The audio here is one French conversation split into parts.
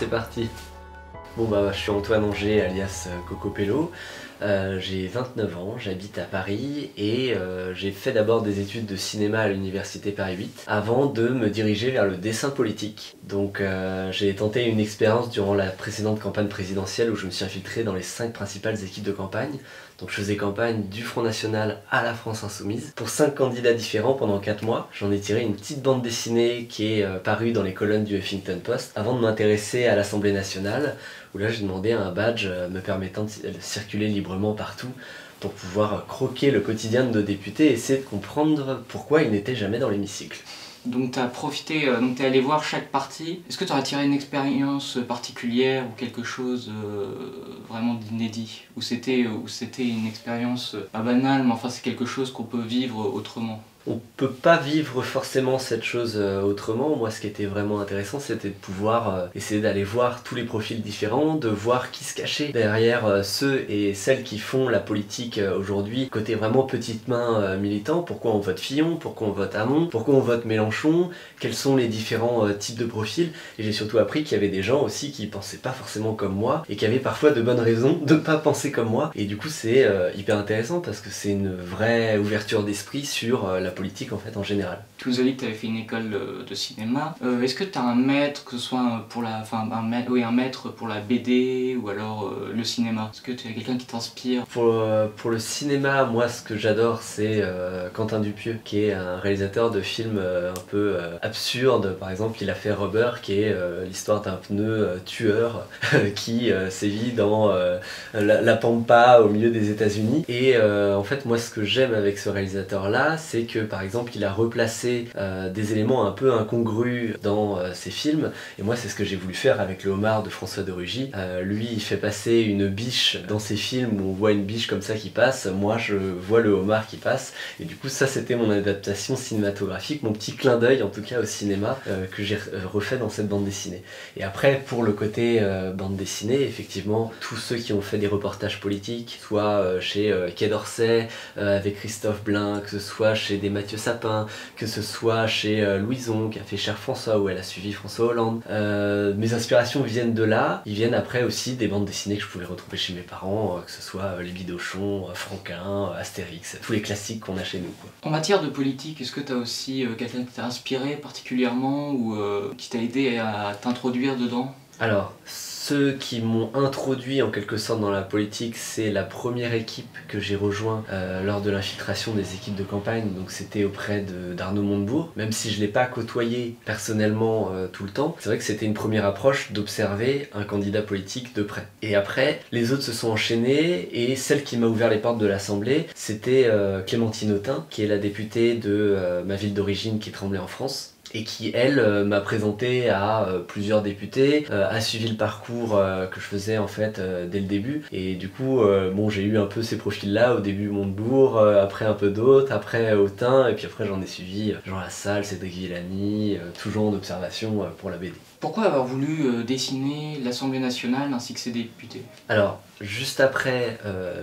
c'est parti. Bon bah je suis Antoine Anger alias Cocopello, j'ai 29 ans, j'habite à Paris et j'ai fait d'abord des études de cinéma à l'université Paris 8 avant de me diriger vers le dessin politique. Donc j'ai tenté une expérience durant la précédente campagne présidentielle où je me suis infiltré dans les 5 principales équipes de campagne. Donc je faisais campagne du Front National à la France Insoumise pour 5 candidats différents pendant 4 mois. J'en ai tiré une petite bande dessinée qui est parue dans les colonnes du Huffington Post avant de m'intéresser à l'Assemblée nationale où là j'ai demandé un badge me permettant de circuler librement partout pour pouvoir croquer le quotidien de nos députés et essayer de comprendre pourquoi ils n'étaient jamais dans l'hémicycle. Donc tu as profité, donc tu es allé voir chaque parti. Est-ce que tu aurais tiré une expérience particulière ou quelque chose vraiment d'inédit? Ou c'était une expérience pas banale, mais enfin c'est quelque chose qu'on peut vivre autrement? On peut pas vivre forcément cette chose autrement. Moi, ce qui était vraiment intéressant, c'était de pouvoir essayer d'aller voir tous les profils différents, de voir qui se cachait derrière ceux et celles qui font la politique aujourd'hui, côté vraiment petite main militant. Pourquoi on vote Fillon, pourquoi on vote Hamon, pourquoi on vote Mélenchon, quels sont les différents types de profils. Et j'ai surtout appris qu'il y avait des gens aussi qui pensaient pas forcément comme moi et qui avaient parfois de bonnes raisons de pas penser comme moi. Et du coup, c'est hyper intéressant parce que c'est une vraie ouverture d'esprit sur la politique en fait en général. Tu nous as dit que tu avais fait une école de cinéma. Est-ce que tu as un maître, que ce soit pour la, un maître pour la BD ou alors le cinéma? Est-ce que tu as quelqu'un qui t'inspire? Pour le cinéma, moi ce que j'adore c'est Quentin Dupieux, qui est un réalisateur de films un peu absurdes. Par exemple, il a fait Rubber, qui est l'histoire d'un pneu tueur qui sévit dans la Pampa au milieu des États-Unis. Et en fait, moi ce que j'aime avec ce réalisateur-là, c'est que par exemple il a replacé des éléments un peu incongrus dans ses films, et moi c'est ce que j'ai voulu faire avec Le Homard de François de Rugy. Lui il fait passer une biche dans ses films où on voit une biche comme ça qui passe, moi je vois le homard qui passe, et du coup ça c'était mon adaptation cinématographique, mon petit clin d'œil en tout cas au cinéma que j'ai refait dans cette bande dessinée. Et après pour le côté bande dessinée, effectivement tous ceux qui ont fait des reportages politiques, soit chez Quai d'Orsay avec Christophe Blain, que ce soit chez des Mathieu Sapin, que ce soit chez Louison qui a fait Cher François où elle a suivi François Hollande. Mes inspirations viennent de là, ils viennent après aussi des bandes dessinées que je pouvais retrouver chez mes parents, que ce soit Les Bidochons, Franquin, Astérix, tous les classiques qu'on a chez nous, quoi. En matière de politique, est-ce que tu as aussi quelqu'un qui t'a inspiré particulièrement ou qui t'a aidé à t'introduire dedans? Alors, ceux qui m'ont introduit en quelque sorte dans la politique, c'est la première équipe que j'ai rejoint lors de l'infiltration des équipes de campagne, donc c'était auprès d'Arnaud Montebourg. Même si je ne l'ai pas côtoyé personnellement tout le temps, c'est vrai que c'était une première approche d'observer un candidat politique de près. Et après, les autres se sont enchaînés, et celle qui m'a ouvert les portes de l'Assemblée, c'était Clémentine Autain, qui est la députée de ma ville d'origine qui est Tremblay en France, et qui, elle, m'a présenté à plusieurs députés, a suivi le parcours que je faisais en fait dès le début. Et du coup, bon, j'ai eu un peu ces profils-là, au début Montebourg, après un peu d'autres, après Autain, et puis après j'en ai suivi Jean Lassalle, Cédric Villani, toujours en observation pour la BD. Pourquoi avoir voulu dessiner l'Assemblée nationale ainsi que ses députés? Alors, juste après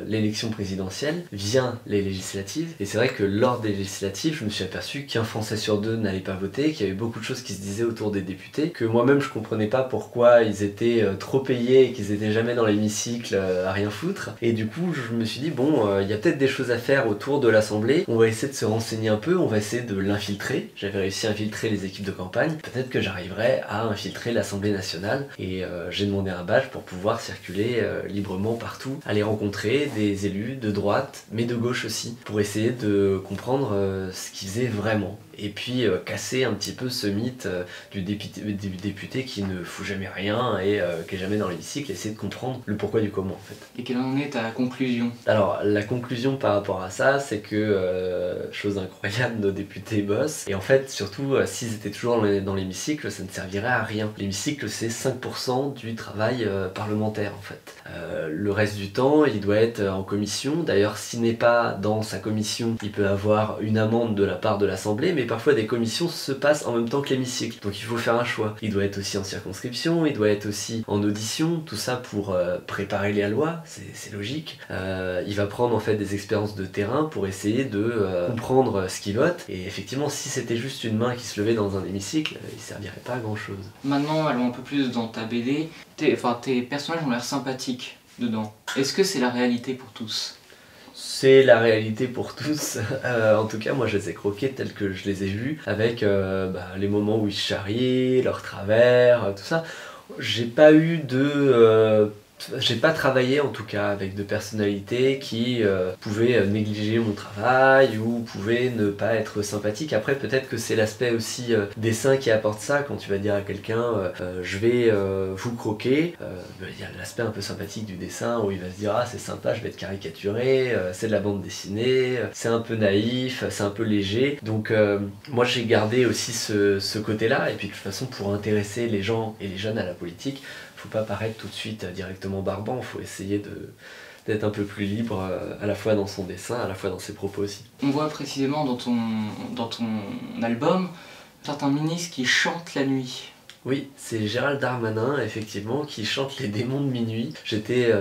l'élection présidentielle, vient les législatives, et c'est vrai que lors des législatives, je me suis aperçu qu'un Français sur deux n'allait pas voter, qu'il y avait beaucoup de choses qui se disaient autour des députés, que moi-même je comprenais pas pourquoi ils étaient trop payés et qu'ils étaient jamais dans l'hémicycle à rien foutre. Et du coup, je me suis dit, bon, il y a peut-être des choses à faire autour de l'Assemblée, on va essayer de se renseigner un peu, on va essayer de l'infiltrer. J'avais réussi à infiltrer les équipes de campagne, peut-être que j'arriverai à infiltrer l'Assemblée nationale, et j'ai demandé un badge pour pouvoir circuler librement partout, aller rencontrer des élus de droite, mais de gauche aussi, pour essayer de comprendre ce qu'ils faisaient vraiment. Et puis casser un petit peu ce mythe du député qui ne fout jamais rien et qui est jamais dans l'hémicycle, essayer de comprendre le pourquoi du comment en fait. Et quelle en est ta conclusion? Alors la conclusion par rapport à ça, c'est que, chose incroyable, nos députés bossent, et en fait surtout s'ils étaient toujours dans l'hémicycle, ça ne servirait à rien. L'hémicycle c'est 5% du travail parlementaire en fait. Le reste du temps il doit être en commission, d'ailleurs s'il n'est pas dans sa commission, il peut avoir une amende de la part de l'Assemblée, mais parfois des commissions se passent en même temps que l'hémicycle. Donc il faut faire un choix. Il doit être aussi en circonscription, il doit être aussi en audition, tout ça pour préparer les lois, c'est logique. Il va prendre en fait des expériences de terrain pour essayer de comprendre ce qu'il vote. Et effectivement, si c'était juste une main qui se levait dans un hémicycle, il servirait pas à grand chose. Maintenant, allons un peu plus dans ta BD. Tes personnages ont l'air sympathiques dedans. Est-ce que c'est la réalité pour tous? C'est la réalité pour tous. En tout cas, moi je les ai croqués tels que je les ai vus, avec les moments où ils charrient, leurs travers, tout ça. J'ai pas eu de... J'ai pas travaillé en tout cas avec de personnalités qui pouvaient négliger mon travail ou pouvaient ne pas être sympathiques. Après peut-être que c'est l'aspect aussi dessin qui apporte ça, quand tu vas dire à quelqu'un je vais vous croquer, il y a l'aspect un peu sympathique du dessin où il va se dire ah c'est sympa, je vais être caricaturé, c'est de la bande dessinée, c'est un peu naïf, c'est un peu léger. Donc moi j'ai gardé aussi ce côté-là, et puis de toute façon pour intéresser les gens et les jeunes à la politique, faut pas paraître tout de suite directement barbant, faut essayer d'être un peu plus libre à la fois dans son dessin, à la fois dans ses propos aussi. On voit précisément dans ton album certains ministres qui chantent la nuit. Oui, c'est Gérald Darmanin, effectivement, qui chante les démons de minuit. C'était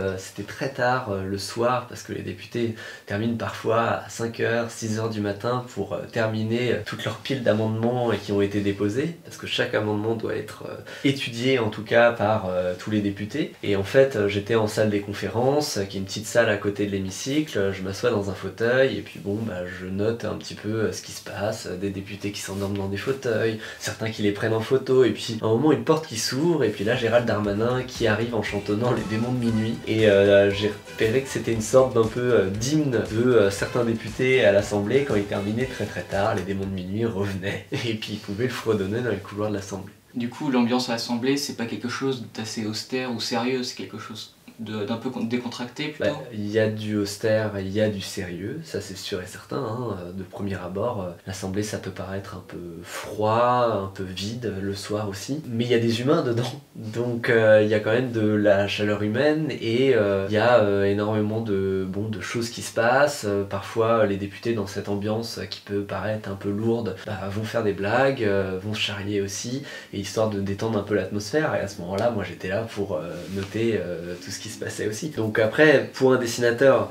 très tard le soir, parce que les députés terminent parfois à 5h, 6h du matin pour terminer toute leur pile d'amendements qui ont été déposés, parce que chaque amendement doit être étudié, en tout cas, par tous les députés. Et en fait, j'étais en salle des conférences, qui est une petite salle à côté de l'hémicycle, je m'assois dans un fauteuil, et puis bon, je note un petit peu ce qui se passe, des députés qui s'endorment dans des fauteuils, certains qui les prennent en photo, et puis à un moment, une porte qui s'ouvre, et puis là, Gérald Darmanin qui arrive en chantonnant les démons de minuit. Et j'ai repéré que c'était une sorte d'un peu d'hymne de certains députés à l'Assemblée. Quand ils terminaient très très tard, les démons de minuit revenaient, et puis ils pouvaient le fredonner dans les couloirs de l'Assemblée. Du coup, l'ambiance à l'Assemblée, c'est pas quelque chose d'assez austère ou sérieux, c'est quelque chose d'un peu décontracté plutôt. Il y a du austère, il y a du sérieux, ça c'est sûr et certain. De premier abord, l'Assemblée ça peut paraître un peu froid, un peu vide le soir aussi, mais il y a des humains dedans, donc il y a quand même de la chaleur humaine, et il y a énormément de choses qui se passent. Parfois les députés dans cette ambiance qui peut paraître un peu lourde vont faire des blagues, vont se charrier aussi, et histoire de détendre un peu l'atmosphère, et à ce moment là moi j'étais là pour noter tout ce qui se passait aussi. Donc après, pour un dessinateur,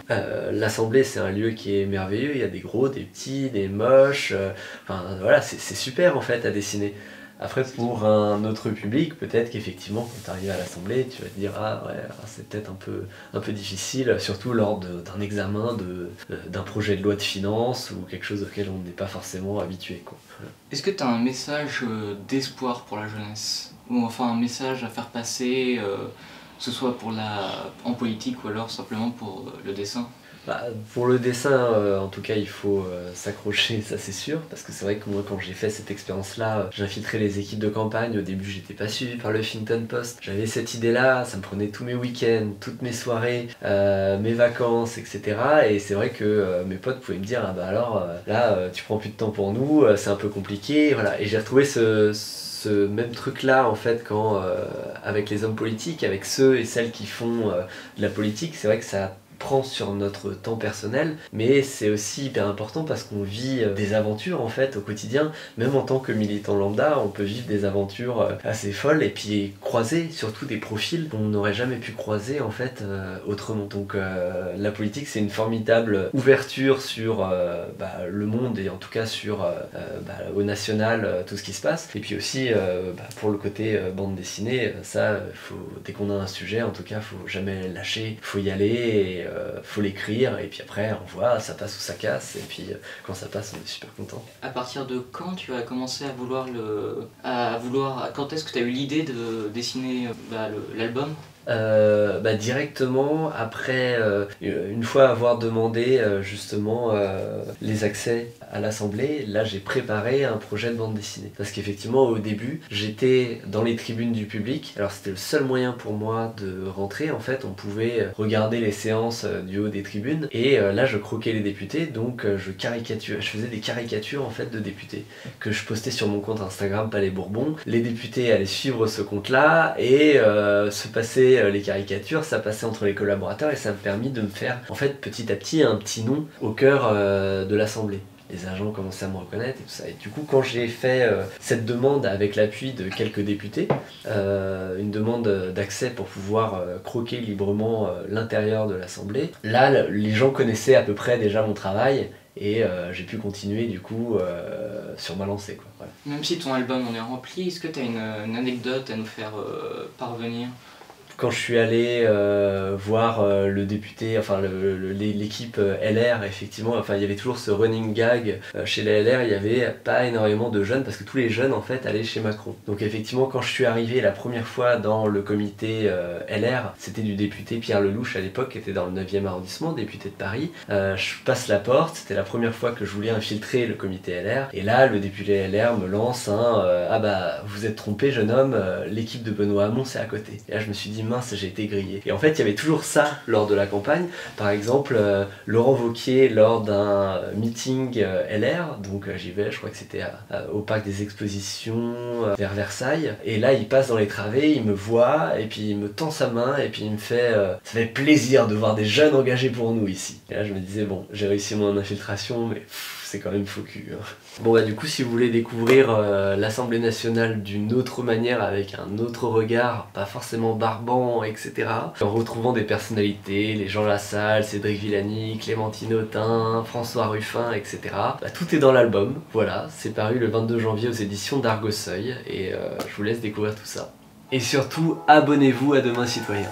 l'Assemblée c'est un lieu qui est merveilleux, il y a des gros, des petits, des moches, enfin voilà, c'est super en fait à dessiner. Après pour un autre public, peut-être qu'effectivement quand tu arrives à l'Assemblée, tu vas te dire ah ouais, c'est peut-être un peu difficile, surtout lors d'un examen d'un projet de loi de finances ou quelque chose auquel on n'est pas forcément habitué, quoi. Est-ce que tu as un message d'espoir pour la jeunesse? Ou enfin un message à faire passer que ce soit en politique ou alors simplement pour le dessin? Pour le dessin, en tout cas, il faut s'accrocher, ça c'est sûr, parce que c'est vrai que moi, quand j'ai fait cette expérience-là, j'infiltrais les équipes de campagne. Au début, j'étais pas suivi par le Huffington Post. J'avais cette idée-là, ça me prenait tous mes week-ends, toutes mes soirées, mes vacances, etc. Et c'est vrai que mes potes pouvaient me dire ah bah alors là, tu prends plus de temps pour nous, c'est un peu compliqué, voilà. Et j'ai retrouvé ce même truc là en fait quand avec les hommes politiques, avec ceux et celles qui font de la politique, c'est vrai que ça prend sur notre temps personnel, mais c'est aussi hyper important parce qu'on vit des aventures en fait au quotidien. Même en tant que militant lambda, on peut vivre des aventures assez folles et puis croiser surtout des profils qu'on n'aurait jamais pu croiser en fait autrement. Donc la politique c'est une formidable ouverture sur le monde, et en tout cas sur au national tout ce qui se passe. Et puis aussi pour le côté bande dessinée, ça dès qu'on a un sujet en tout cas faut jamais lâcher, faut y aller, et faut l'écrire, et puis après on voit ça passe ou ça casse, et puis quand ça passe on est super content. À partir de quand tu as commencé à vouloir quand est-ce que tu as eu l'idée de dessiner l'album? Directement après, une fois avoir demandé justement les accès à l'Assemblée, là j'ai préparé un projet de bande dessinée. Parce qu'effectivement au début j'étais dans les tribunes du public, alors c'était le seul moyen pour moi de rentrer en fait, on pouvait regarder les séances du haut des tribunes, et là je croquais les députés, donc je faisais des caricatures en fait de députés que je postais sur mon compte Instagram Palais Bourbon. Les députés allaient suivre ce compte là et se passer les caricatures, ça passait entre les collaborateurs, et ça m'a permis de me faire en fait petit à petit un petit nom au cœur de l'Assemblée. les agents commençaient à me reconnaître et tout ça. Et du coup, quand j'ai fait cette demande avec l'appui de quelques députés, une demande d'accès pour pouvoir croquer librement l'intérieur de l'Assemblée, là, les gens connaissaient à peu près déjà mon travail et j'ai pu continuer du coup sur ma lancée, quoi. Voilà. Même si ton album en est rempli, est-ce que tu as une anecdote à nous faire parvenir? Quand je suis allé voir le député, enfin l'équipe LR, effectivement, enfin il y avait toujours ce running gag chez les LR, il y avait pas énormément de jeunes parce que tous les jeunes en fait allaient chez Macron. Donc effectivement quand je suis arrivé la première fois dans le comité LR, c'était du député Pierre Lelouch à l'époque qui était dans le 9e arrondissement, député de Paris. Je passe la porte, c'était la première fois que je voulais infiltrer le comité LR et là le député LR me lance un ah bah vous êtes trompé jeune homme, l'équipe de Benoît Hamon c'est à côté. Et là je me suis dit mince, j'ai été grillé. Et en fait, il y avait toujours ça lors de la campagne. Par exemple, Laurent Wauquiez, lors d'un meeting LR, donc j'y vais, je crois que c'était au parc des expositions vers Versailles. Et là, il passe dans les travées, il me voit, et puis il me tend sa main, et puis il me fait ça fait plaisir de voir des jeunes engagés pour nous ici. Et là, je me disais, bon, j'ai réussi mon infiltration, mais c'est quand même faux cul. Hein. Bon bah du coup si vous voulez découvrir l'Assemblée nationale d'une autre manière, avec un autre regard, pas forcément barbant, etc. En retrouvant des personnalités, les Jean Lassalle, Cédric Villani, Clémentine Autain, François Ruffin, etc. Bah, tout est dans l'album, voilà, c'est paru le 22 janvier aux éditions d'Argoseuil et je vous laisse découvrir tout ça. Et surtout, abonnez-vous à Demain Citoyen.